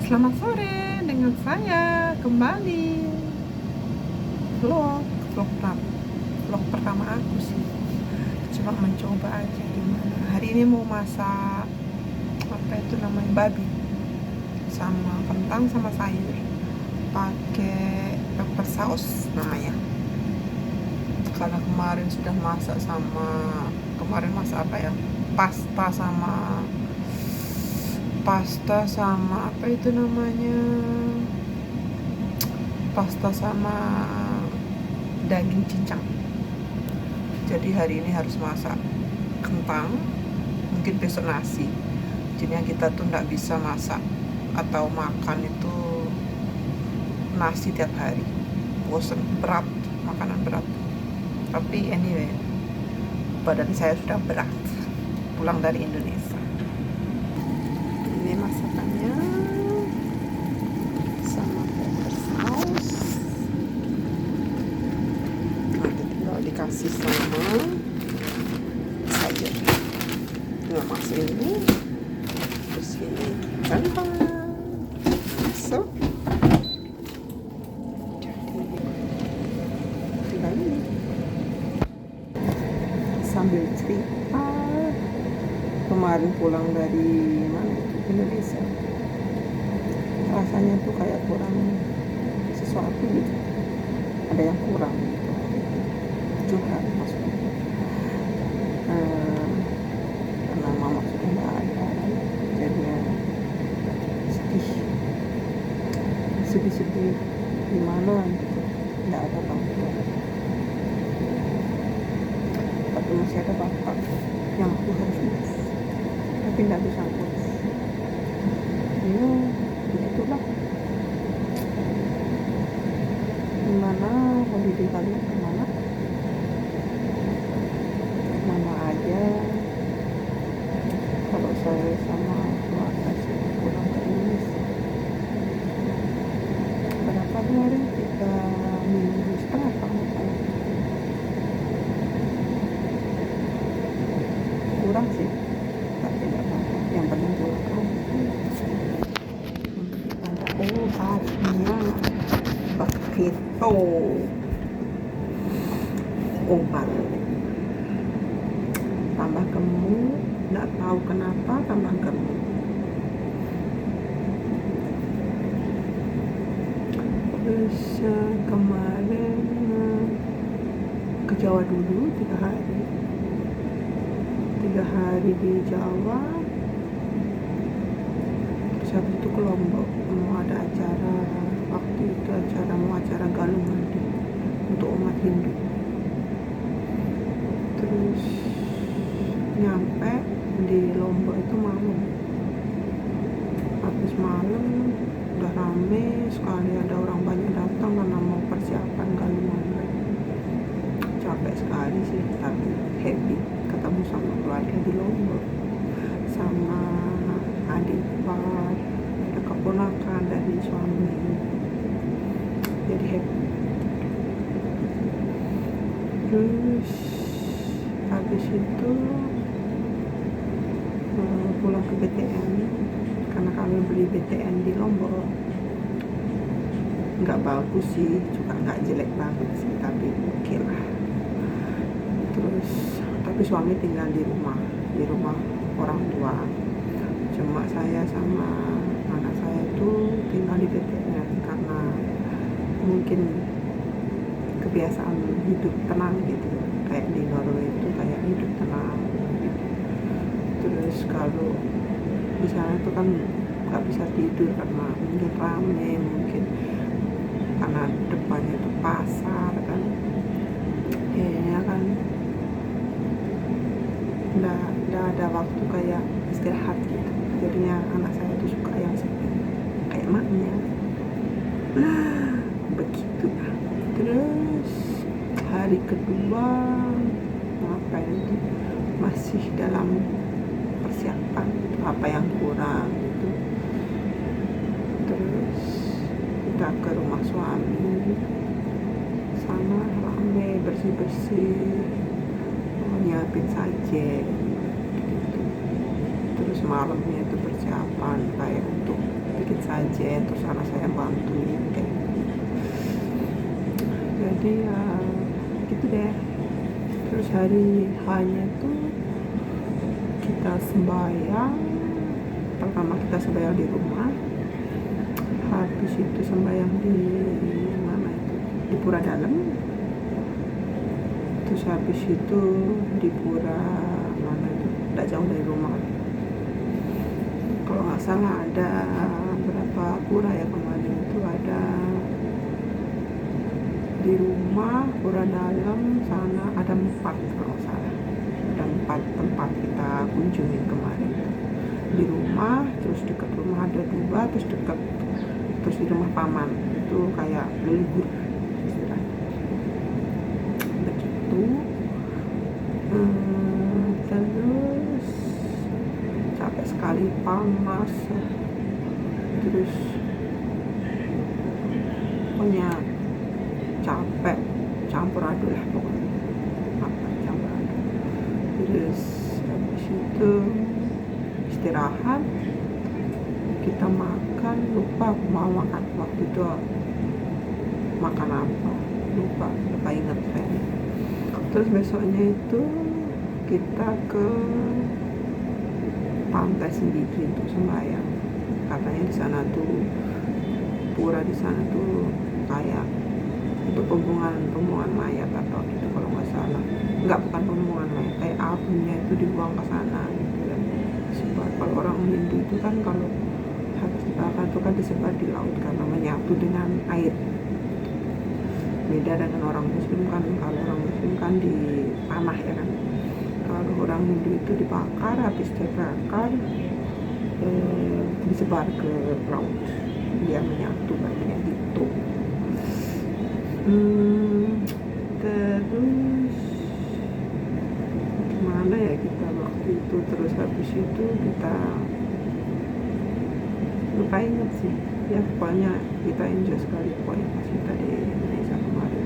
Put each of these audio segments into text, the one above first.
Selamat sore dengan saya kembali vlog pertama aku sih. Cuma mencoba aja gimana. Hari ini mau masak apa itu namanya, babi sama kentang sama sayur pakai pepper sauce namanya. Karena kemarin sudah masak apa ya, pasta sama apa itu namanya, pasta sama daging cincang. Jadi hari ini harus masak kentang, mungkin besok nasi. Jadinya kita tuh nggak bisa masak atau makan itu nasi tiap hari, bosen, berat, makanan berat. Tapi anyway, badan saya sudah berat pulang dari Indonesia. Ini masakannya sama pepper sauce, nanti tinggal dikasih sama sayur. Tinggal masuk ini, terus ini kentang masuk, jadi tinggal ini. Sambil cerita, kemarin pulang dari mana itu, Indonesia, rasanya tuh kayak kurang sesuatu gitu, ada yang kurang gitu, curhat maksudnya. Karena mama sudah nggak ada, jadinya sedih gimana gitu, nggak ada bapak, tapi masih ada bapak yang aku harus urus, tapi nggak bisa urus. Ya begitulah. Gimana holiday kalian, kemana aja? Kalau saya sama keluarga sih pulang ke Indonesia berapa hari, 3,5 minggu kalau saya, kurang sih, tapi nggak apa-apa, yang penting pulang aja. Obatnya begitu, obat tambah gemuk, nggak tahu kenapa tambah gemuk. Terus kemarin ke Jawa dulu 3 hari di Jawa, terus habis itu ke Lombok, mau ada acara, waktu itu mau acara Galung Mandi untuk umat Hindu. Terus nyampe di Lombok itu malam, habis malam udah rame sekali, ada orang banyak datang karena mau persiapan Galung Mandi. Capek sekali sih, tapi happy ketemu sama keluarga di Lombok, sama adik ipar, ada keponakan dari suami, jadi happy. Terus habis itu pulang ke BTN, karena kami beli BTN di Lombok. Nggak bagus sih, juga nggak jelek banget sih, tapi oke lah. Terus tapi suami tinggal di rumah orang tua, cuma saya sama anak saya itu tinggal di BTN karena mungkin kebiasaan hidup tenang gitu, kayak di Norway itu kayak hidup tenang gitu. Terus kalau di sana itu kan nggak bisa tidur karena mungkin rame, mungkin karena depannya itu pasar kan, kayaknya kan nggak ada waktu kayak istirahat gitu. Jadinya anak saya tuh suka yang sepi kayak maknya. Begitu. Terus hari kedua ngapain itu, masih dalam persiapan apa yang kurang gitu. Terus kita ke rumah suami, sana rame, bersih-bersih, nyiapin sajen gitu. Terus malamnya itu persiapan kayak untuk bikin sajen, terus anak saya bantuin kayak gitu. Jadi ya gitu deh. Terus hari hanya tuh kita sembahyang. Pertama kita sembahyang di rumah, habis itu sembahyang di mana itu, di pura dalam. Terus habis itu di pura mana itu, tidak jauh dari rumah, kalau nggak salah ada berapa pura ya kemarin itu, ada di rumah, pura dalam sana ada 4 kalau nggak salah, ada 4 tempat kita kunjungi kemarin. Di rumah, terus dekat rumah ada 2, terus di rumah paman itu kayak libur istilahnya begitu. Terus capek sekali, panas, terus pokoknya capek campur aduk lah pokoknya, campur aduk. Terus habis itu istirahat, kita makan, lupa mau makan waktu itu makan apa, lupa ingat kayaknya. Terus besoknya itu kita ke pantai sendiri untuk sembahyang. Katanya di sana tuh pura di sana tuh kayak untuk pembuangan mayat atau gitu kalau nggak salah. Bukan pembuangan mayat, kayak abunya itu dibuang ke sana gitu kan. Sebab kalau orang Hindu itu kan kalau habis dibakar itu kan disebar di laut karena menyatu dengan air. Beda dengan orang Muslim kan, kalau orang Muslim kan di tanah ya kan. Kalau orang Hindu itu dibakar, habis terbakar disebar ke laut, dia menyatu kan kayak gitu. Terus gimana ya kita waktu itu, terus habis itu kita lupa inget sih ya, pokoknya kita enjoy sekali pokoknya pas kita di Indonesia kemarin.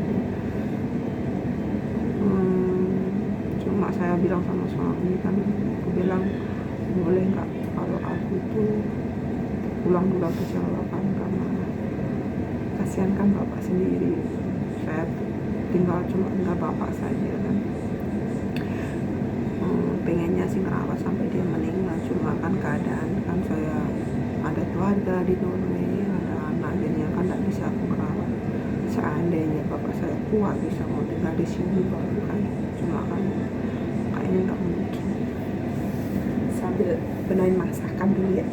Cuma saya bilang sama suami kan, aku bilang boleh nggak kalau aku tuh pulang dulu ke Jawa kan, karena kasihan kan bapak sendiri, saya cuma tinggal bapak saja kan. Pengennya sih ngerawat sampai dia meninggal, cuma kan keadaan kan saya ada keluarga di Norway, ada anak, jadinya kan tidak bisa aku merawat. Seandainya bapak saya kuat bisa mau tinggal di sini baru kan, cuma kan kayaknya nggak mungkin. Sambil benahin masakan dulu ya.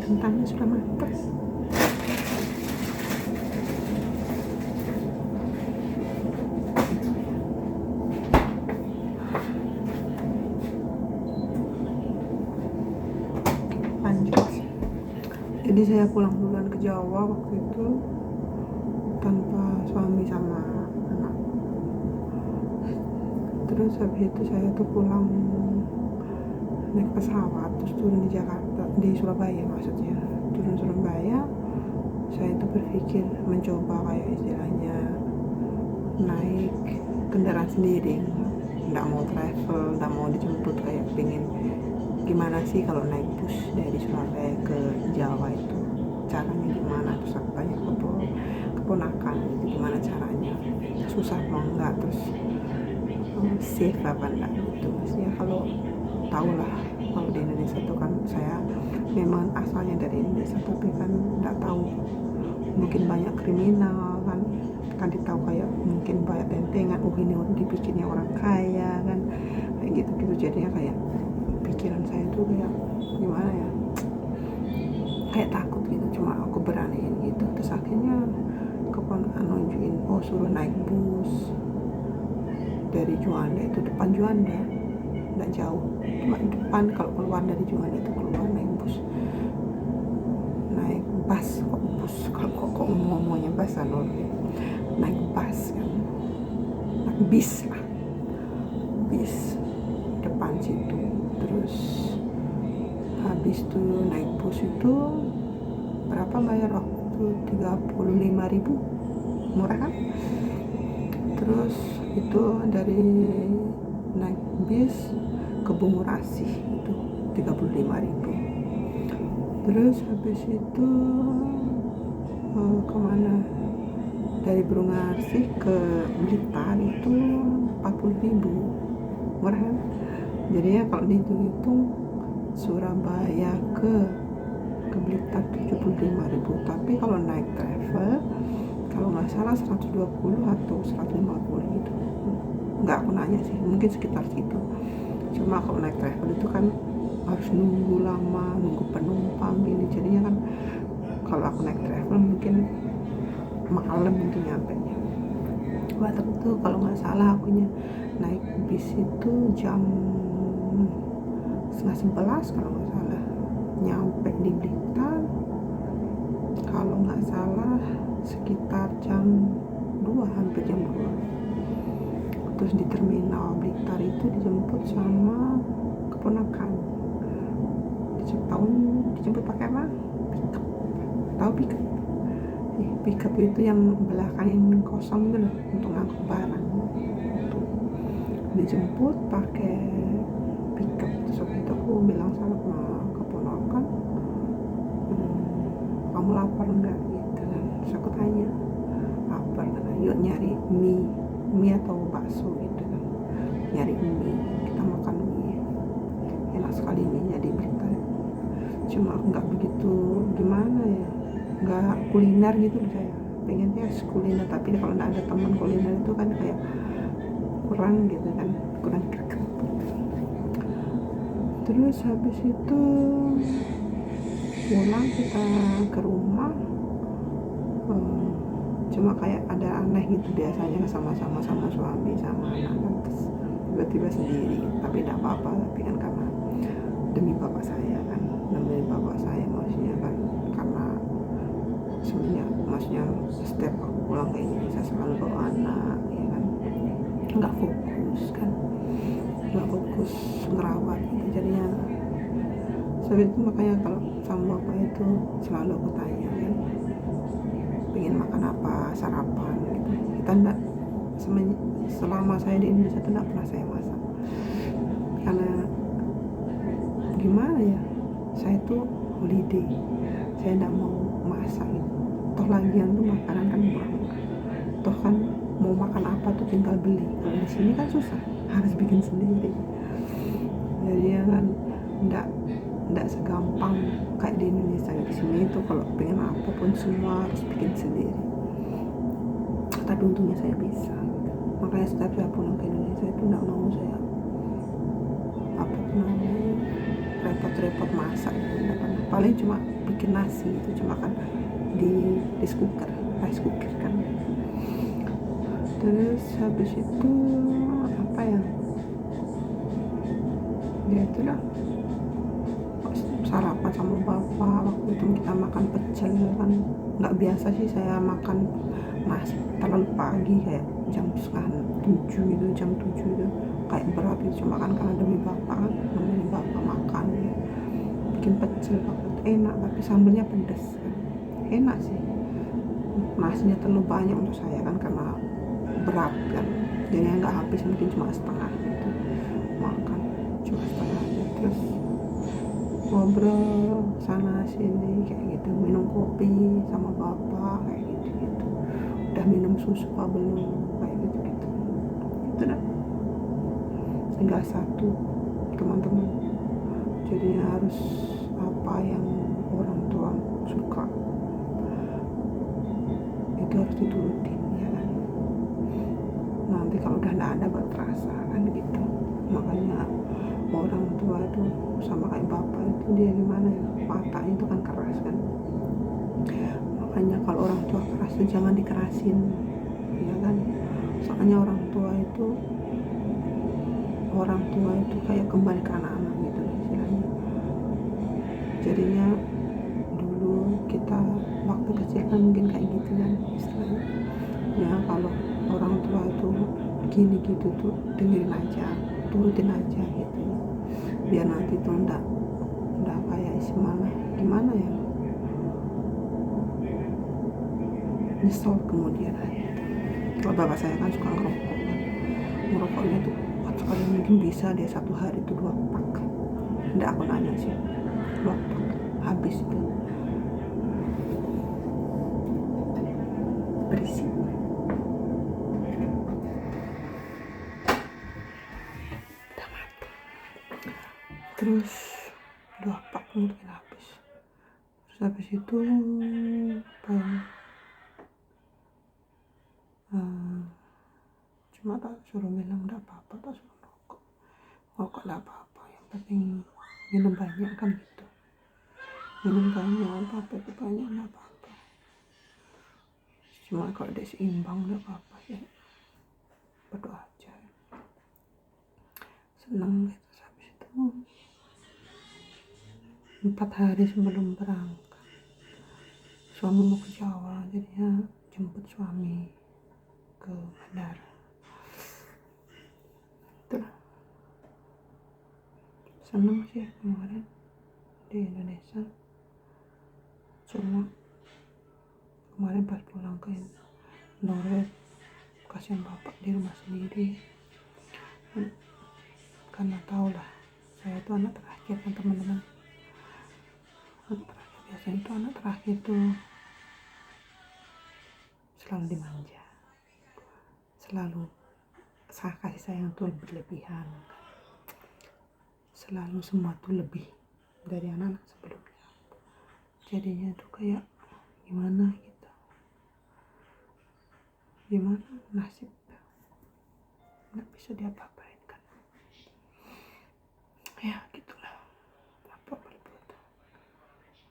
Kentangnya sudah matang. Lanjut. Jadi saya pulang duluan ke Jawa waktu itu tanpa suami sama anak. Terus habis itu saya tuh pulang naik pesawat, terus turun di Jakarta, di Surabaya maksudnya. Turun Surabaya, saya tuh berpikir mencoba kayak istilahnya naik kendaraan sendiri, nggak mau travel, nggak mau dijemput, kayak pengen gimana sih kalau naik bus dari Surabaya ke Jawa itu caranya gimana. Terus aku tanya ke keponakan gitu, gimana caranya, susah mau enggak, terus safe apa enggak gitu. Maksudnya kalau tahu lah kalau di Indonesia tuh kan, saya memang asalnya dari Indonesia tapi kan enggak tahu, mungkin banyak kriminal kan ditahu kayak mungkin banyak tentengan, oh ini dibikinnya orang kaya kan, kayak gitu jadinya kayak pikiran saya tuh kayak gimana ya, kayak takut gitu. Cuma aku beraniin gitu, terus akhirnya keponakan nunjukin, oh suruh naik bus dari Juanda, itu depan Juanda, nggak jauh, cuma depan. Kalau keluar dari Juanda itu keluar naik bus, naik bus, kok bus, kok ngomongnya bahasa Norwegia, naik bus kan, naik bis lah, bis depan situ. Terus habis tuh naik bus itu berapa bayar waktu, 35.000, murah kan. Terus itu dari naik bis ke Bungurasi itu 35.000. Terus habis itu kemana, dari Bungurasi ke Blitar itu 40.000, murah kan. Jadinya kalau dihitung Surabaya ke Blitar 75.000. Tapi kalau naik travel, kalau nggak salah 120 atau 150 gitu, nggak aku nanya sih, mungkin sekitar situ. Cuma kalau naik travel itu kan harus nunggu lama, nunggu penumpang gini, jadinya kan kalau aku naik travel mungkin malam itu nyampe nya. Waktu itu kalau nggak salah akunya naik bis itu jam 10:30 kalau nggak salah, nyampe di Blitar kalau nggak salah sekitar jam 2, hampir jam 2. Terus di terminal Blitar itu dijemput sama keponakan, dijemput pakai apa, pickup, tahu pickup? Pickup itu yang belakangnya kosong gitu loh, untuk ngangkut barang. Dijemput pakai pickup. Terus waktu itu aku bilang sama keponakan, kamu lapar enggak gitu kan. Terus aku tanya, lapar kan, yuk nyari mie atau bakso gitu kan. Nyari mie, kita makan mie, enak sekali mie nya di Blitar. Cuma nggak begitu gimana ya, nggak kuliner gitu saya pengennya kuliner, tapi kalau nggak ada teman kuliner itu kan kayak kurang gitu kan, kurang greget. Terus habis itu pulang kita ke rumah, cuma kayak ada aneh gitu, biasanya sama-sama sama suami sama anak kan, terus tiba-tiba sendiri. Tapi tidak apa-apa, tapi kan karena demi bapak saya kan, demi bapak saya maksudnya kan, karena sebenarnya maksudnya setiap aku pulang ke Indonesia selalu bawa anak ya kan, nggak fokus kan, nggak fokus ngerawat gitu. Jadinya sebab itu makanya kalau sama bapak itu selalu aku tanya kan, pengen makan apa, sarapan gitu. Kita enggak, selama saya di Indonesia itu enggak pernah saya masak, karena gimana ya, saya tuh holiday, saya enggak mau masak gitu. Toh lagian tuh makanan kan murah, toh kan mau makan apa tuh tinggal beli. Kalau di sini kan susah, harus bikin sendiri. Jadi ya kan enggak segampang kayak di Indonesia. Di sini itu kalau pengen apapun semua harus bikin sendiri. Tapi untungnya saya bisa gitu. Makanya setiap saya pulang ke Indonesia itu enggak mau saya repot-repot masak gitu, enggak pernah. Paling cuma bikin nasi itu cuma kan di rice cooker kan. Terus habis itu apa ya itulah sarapan sama bapak. Waktu itu kita makan pecel kan, nggak biasa sih saya makan nasi terlalu pagi, kayak jam 6:30 itu, jam 7 itu kayak berat itu. Cuma kan karena demi bapak kan, demi bapak makan ya. Bikin pecel waktu itu enak, tapi sambelnya pedas kan, enak sih. Nasinya terlalu banyak untuk saya kan karena berat kan, jadi nggak habis, mungkin cuma setengah gitu makan, cuma setengah aja. Terus ngobrol sana sini kayak gitu, minum kopi sama bapak kayak gitu. udah minum susu apa belum, kayak gitu itu dah. Tinggal satu, teman-teman, jadinya harus apa yang orang tua suka itu harus diturutin, ya kan. Nanti kalau udah nggak ada baru terasa kan gitu. Makanya orang tua itu sama kayak bapak itu, dia gimana ya, mata itu kan keras kan. Makanya kalau orang tua keras itu jangan dikerasin, ya kan. Soalnya orang tua itu kayak kembali ke anak-anak gitu istilahnya. Jadinya dulu kita waktu kecil kan mungkin kayak gitu kan istilahnya. Ya kalau orang tua itu gini gitu tuh dengerin aja, turutin aja gitu, biar nanti tuh ndak kayak gimana ya, nyesel kemudian hari. Kalau bapak saya kan suka ngerokoknya tuh kuat sekali, mungkin bisa dia satu hari itu 2 pak, ndak aku nanya sih, 2 pak habis itu, berisik. Terus 2 pak mungkin habis. Terus habis itu cuma tak suruh bilang enggak apa-apa, tak suruh rokok enggak apa-apa, yang penting minum banyak kan gitu, minum banyak apa-apa itu banyak enggak apa-apa, cuma kalau dia seimbang enggak apa-apa ya, berdoa aja. Senang gitu. Habis itu 4 hari sebelum berangkat suami mau ke Jawa, jadinya jemput suami ke bandara. Itulah, senang sih kemarin di Indonesia. Cuma kemarin pas pulang ke Norway, kasihan bapak di rumah sendiri, karena tau lah saya itu anak terakhir kan teman-teman. Biasanya itu anak terakhir tuh selalu dimanja, selalu kasih sayang tuh berlebihan, selalu semua tuh lebih dari anak-anak sebelumnya. Jadinya tuh kayak gimana gitu, gimana nasib, nggak bisa diapa-apain kan ya, gitulah apa berbuat.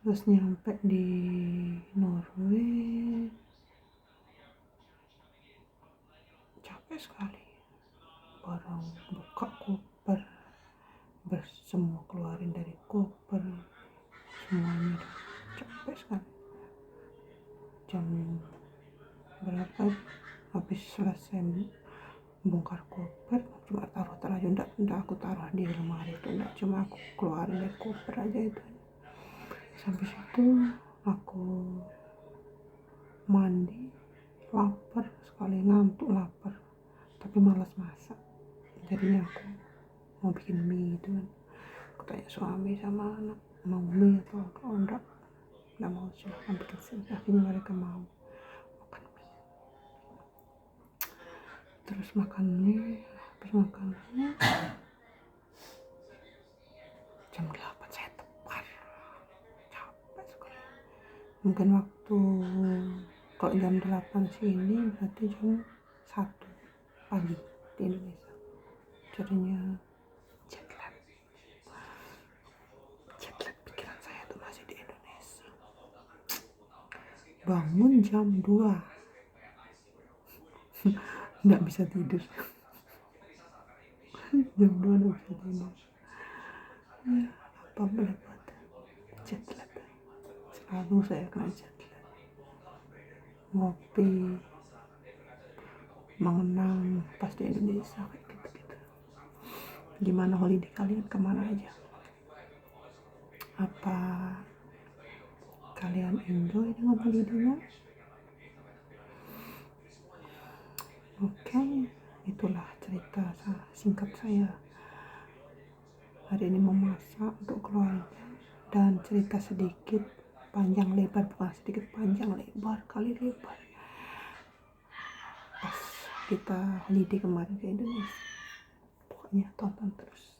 Terus nyampe di Norway capek sekali, barang buka koper, semua keluarin dari koper, semuanya capek sekali. Jam berapa habis selesai bongkar koper, cuma taruh aja, enggak aku taruh di lemari itu, enggak, cuma aku keluarin dari koper aja itu. Sampai situ aku mandi, lapar sekali, ngantuk, lapar, tapi malas masak. Jadinya aku mau bikin mie itu kan, aku tanya suami sama anak mau mie atau enggak mau, silahkan bikin sendiri. Akhirnya mereka mau makan mie. Terus makan mie, habis makan mie jam 8 saya tepar, capek sekali. Mungkin waktu kalau jam 8 sini berarti jam 1 pagi di Indonesia. Jadinya jet lag pikiran saya tuh masih di Indonesia. Bangun jam 2 nggak bisa tidur. Jam 2 nggak bisa tidur ya, apa boleh buat, jet lag selalu saya kena jet lag. Ngopi, mengenang pas di Indonesia kayak gitu-gitu. Gimana holiday kalian, kemana aja? Apa kalian enjoy dengan holidaynya? Oke, itulah cerita singkat saya hari ini memasak untuk keluarga, dan cerita sedikit panjang lebar, bukan sedikit panjang lebar kali lebar kita holiday kemarin ke Indonesia. Pokoknya tonton terus.